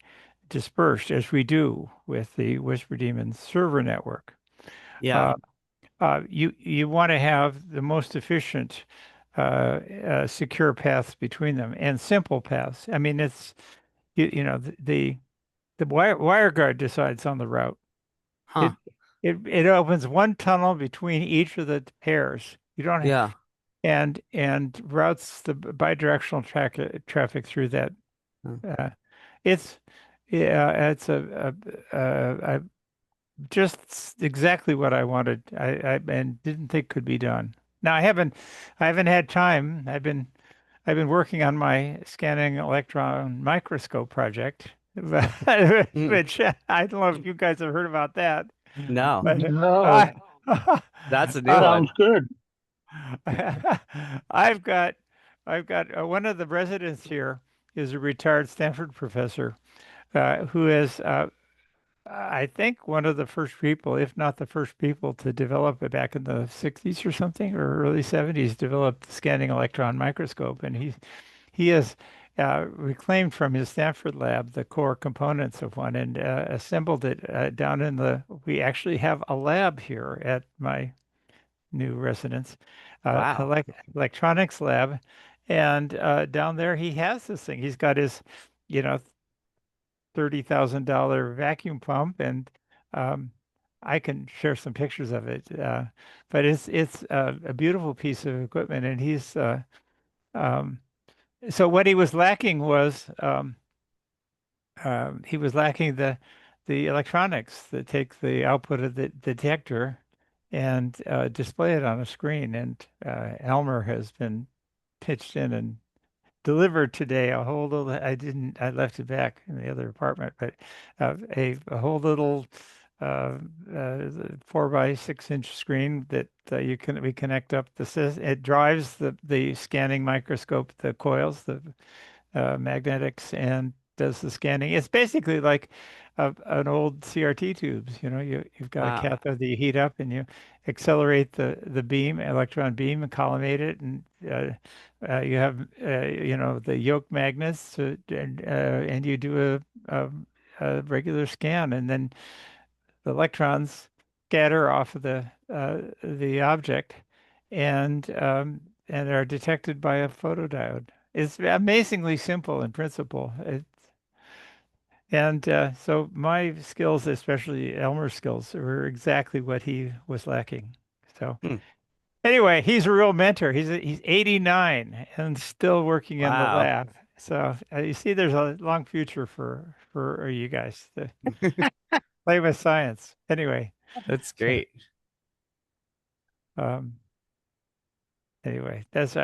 dispersed, as we do with the Whisper Demon server network. Yeah. You want to have the most efficient, secure paths between them, and simple paths. I mean, it's the WireGuard decides on the route. Huh. It opens one tunnel between each of the pairs. You don't have, Yeah. and routes the bidirectional traffic through that. It's it's just exactly what I wanted. I and didn't think could be done. Now I haven't had time. I've been working on my scanning electron microscope project, which I don't know if you guys have heard about that. No, But No, that's a new sounds one. good. I've got one of the residents here is a retired Stanford professor, who is I think one of the first people, if not the first people, to develop it back in the 60s or something, or early 70s, developed the scanning electron microscope. And he has reclaimed from his Stanford lab the core components of one, and assembled it down in we actually have a lab here at my new residence, Wow. electronics lab. And down there he has this thing. He's got his, you know, $30,000 vacuum pump, and um, I can share some pictures of it. But it's a beautiful piece of equipment, and um, so what he was lacking was, he was lacking the electronics that take the output of the detector and display it on a screen. And Elmer has been pitched in and delivered today a whole little, I left it back in the other apartment, but a whole little uh, 4 by 6 inch screen that we connect up it drives the scanning microscope, the coils, the magnetics, and does the scanning. It's basically like an old CRT tubes. You've got a Wow. cathode that you heat up, and you accelerate the beam, electron beam, and collimate it, and you have the yoke magnets, and you do a regular scan, and then the electrons scatter off of the object, and are detected by a photodiode. It's amazingly simple in principle. And so my skills, especially Elmer's skills, were exactly what he was lacking. So anyway, he's a real mentor. He's 89 and still working in the Wow. lab. So you see, there's a long future for you guys to play with science. Anyway, That's so great. um, anyway, that's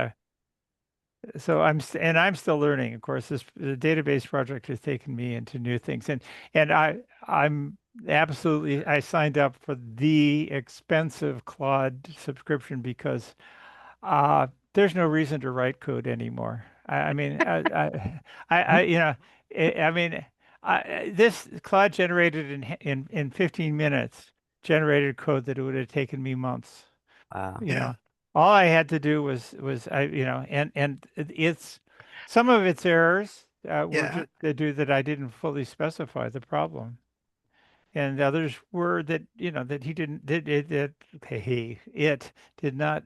so I'm still learning. Of course, the database project has taken me into new things, and I'm absolutely I signed up for the expensive Claude subscription because there's no reason to write code anymore. I mean, you know, I mean, this Claude generated in 15 minutes generated code that it would have taken me months. Wow. You know, all I had to do was you know, and it's some of its errors were Yeah. just due that I didn't fully specify the problem, and others were that you know that he didn't that it did not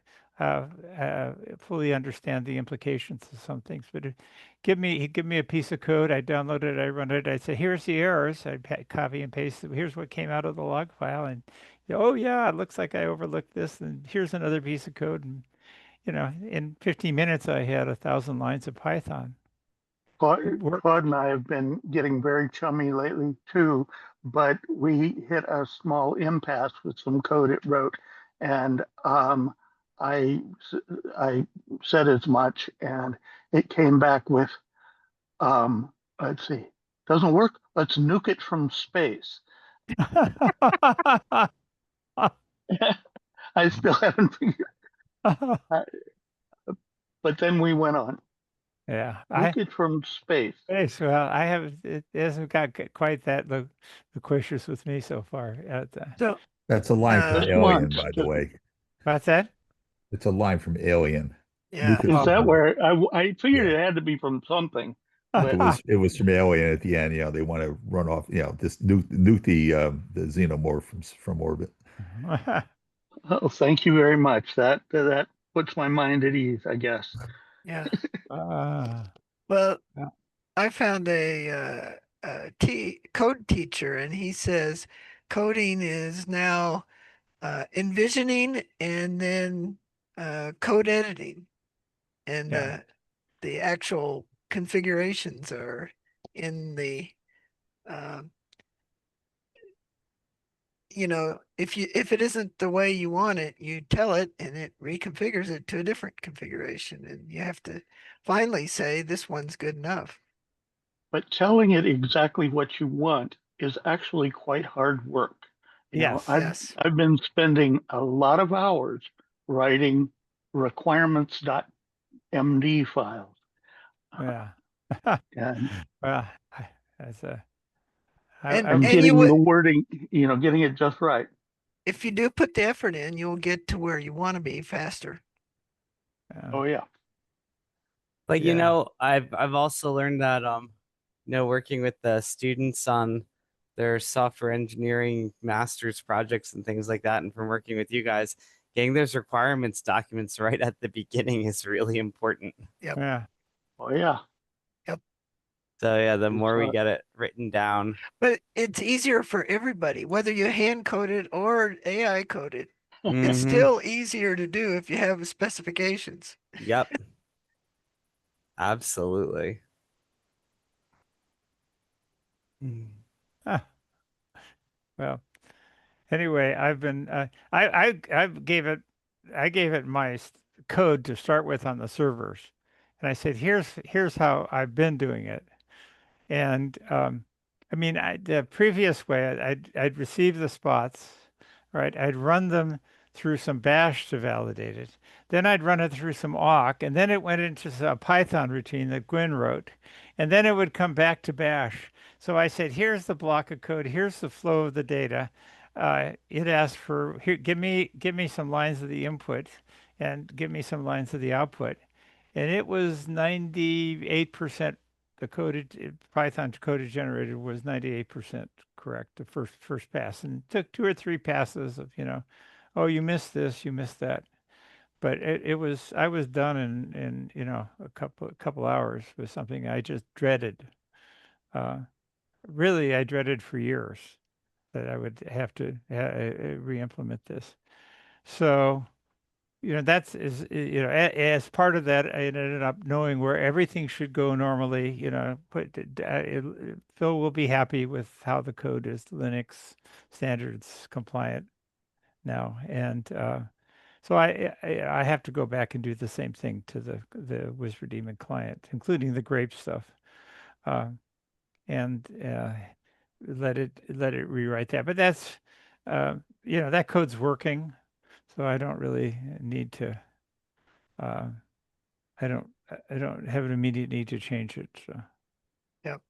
fully understand the implications of some things. But he'd give me a piece of code, I download it, I run it, I'd say here's the errors, I'd copy and paste it. Here's what came out of the log file, and oh yeah, it looks like I overlooked this, and here's another piece of code, and you know, in 15 minutes I had 1,000 lines of Python. It worked. Claude and I have been getting very chummy lately too, but we hit a small impasse with some code it wrote, and I I said as much, and it came back with let's see, doesn't work. Let's nuke it from space. I still haven't figured, but then we went on. Yeah, Nuke it from space. well, I have it hasn't got quite that loquacious with me so far. So That's a line from Just Alien, once. by the way. What's that? It's a line from Alien. yeah, Nuke it Is from that Earth. where I figured Yeah. it had to be from something, It but was from Alien at the end. You know, they want to run off. You know, just nuke the xenomorph from orbit. oh, thank you very much. That puts my mind at ease, I guess. yeah. uh, Well, yeah. I found a code teacher, and he says coding is now envisioning and then code editing, and Yeah. the actual configurations are in the uh, you know, if it isn't the way you want it, you tell it and it reconfigures it to a different configuration, and you have to finally say this one's good enough. But telling it exactly what you want is actually quite hard work. You know, Yes. Yes. I've been spending a lot of hours writing requirements.md files. Yeah. And Well, that's And I and and you getting would the wording, getting it just right. if you do put the effort in, you'll get to where you want to be faster. Oh yeah. But Yeah. I've also learned that working with the students on their software engineering master's projects and things like that, and from working with you guys, getting those requirements documents right at the beginning is really important. Yep. Yeah. Oh yeah. Yep. So yeah, the It's, more we get it written down. But it's easier for everybody, whether you hand code it or AI code it. It's Mhm. still easier to do if you have specifications. Yep. Absolutely. Ah, well, anyway, I've been I gave it my code to start with on the servers, and I said here's how I've been doing it. And I mean, the previous way, I'd receive the spots, right? I'd run them through some bash to validate it. Then I'd run it through some awk, and then it went into a Python routine that Gwyn wrote, and then it would come back to bash. So I said, here's the block of code, here's the flow of the data. It asked for here, give me some lines of the input, and give me some lines of the output, and it was 98% the coded Python coded generated was 98% correct the first pass, and it took 2 or 3 passes of oh, you missed this, you missed that, but it was I was done in a couple hours with something I just dreaded. uh, Really, I dreaded for years that I would have to re-implement this. So that's as part of that, I ended up knowing where everything should go normally. Phil will be happy with how the code is Linux standards compliant now, and So I have to go back and do the same thing to the Whisper Demon client, including the grape stuff, and let it rewrite that. But that's that code's working, so I don't really need to. I don't have an immediate need to change it. So. Yep.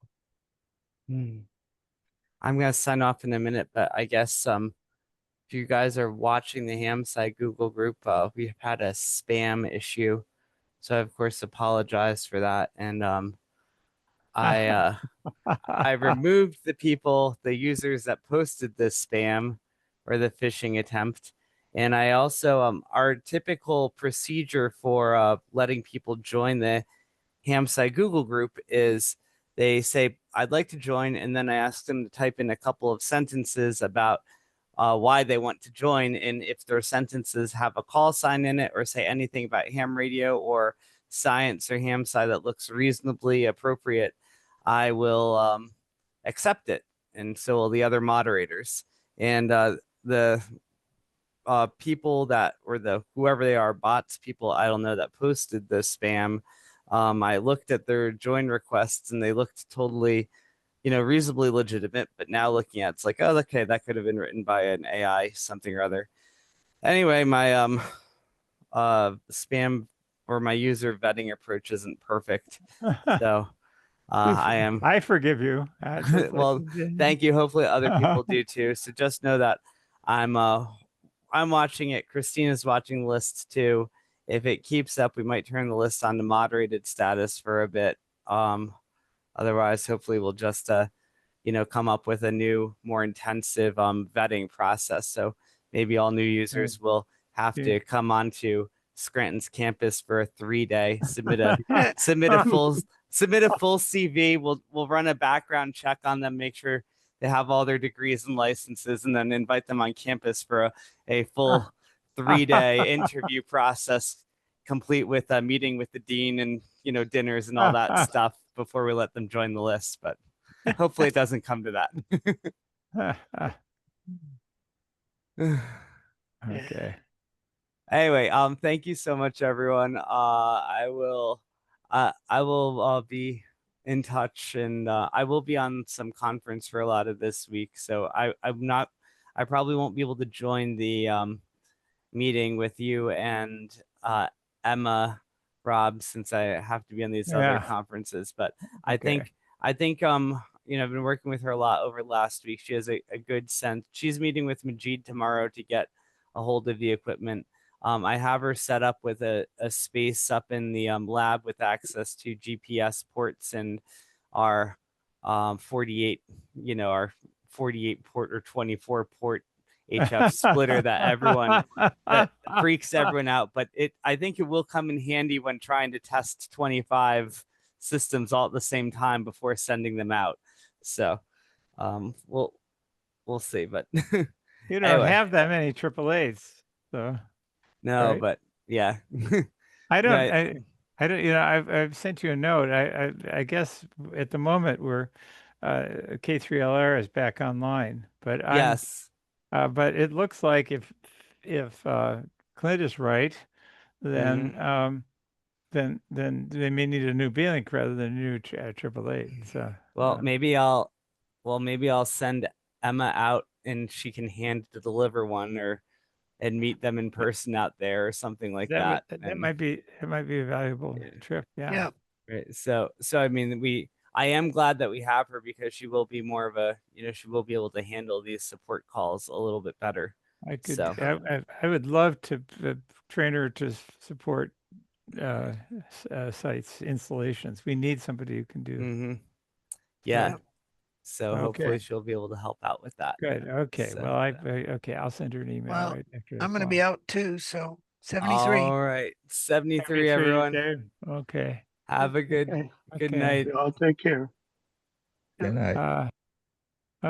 I'm gonna sign off in a minute, but I guess if you guys are watching the HamSCI Google group, we've had a spam issue, so I of course apologize for that. And I removed the users that posted this spam or the phishing attempt. And I also our typical procedure for letting people join the HamSCI Google group is they say, I'd like to join, and then I ask them to type in a couple of sentences about why they want to join, and if their sentences have a call sign in it or say anything about ham radio or science or HamSCI that looks reasonably appropriate, I will accept it, and so will the other moderators. And the people that, or the whoever they are, bots, people I don't know, that posted the spam, I looked at their join requests and they looked totally, reasonably legitimate. But now looking at it's like, oh, okay, that could have been written by an AI something or other. Anyway, my spam or my user vetting approach isn't perfect, so I forgive you. well, thank you. Hopefully other people do too. So just know that I'm watching it. Christina's watching the list too. If it keeps up, we might turn the list on to moderated status for a bit. Otherwise, hopefully we'll just come up with a new, more intensive vetting process. So maybe all new users will have to come onto Scranton's campus for a 3-day, submit a full CV. We'll run a background check on them, make sure they have all their degrees and licenses, and then invite them on campus for a full 3-day interview process, complete with a meeting with the dean and dinners and all that stuff before we let them join the list. But hopefully it doesn't come to that. Okay. Anyway, thank you so much, everyone. I will be in touch, and I will be on some conference for a lot of this week. So I probably won't be able to join the meeting with you and Emma, Rob, since I have to be on these other conferences. But I think I've been working with her a lot over last week. She has a good sense. She's meeting with Majid tomorrow to get a hold of the equipment. I have her set up with a space up in the lab with access to GPS ports and our 48 port or 24 port HF splitter that freaks everyone out. But I think it will come in handy when trying to test 25 systems all at the same time before sending them out. So we'll see. But you don't have that many AAAs, so no, right? but yeah. I don't. I've sent you a note. I guess at the moment we're K3LR is back online, but yes. But it looks like if Clint is right, then then they may need a new B-Link rather than a new AAA. So maybe I'll send Emma out and she can hand deliver one and meet them in person out there or something like that. That might be a valuable trip. Yeah. Right. So I mean, I am glad that we have her because she will be more of a, she will be able to handle these support calls a little bit better. I would love to train her to support sites installations. We need somebody who can do. Yeah. So hopefully she'll be able to help out with that. Good. Okay. So, well, I'll send her an email right after. I'm going to be out too. So 73. All right. 73, everyone. Dave. Okay. Have a good night. Y'all take care. Good night.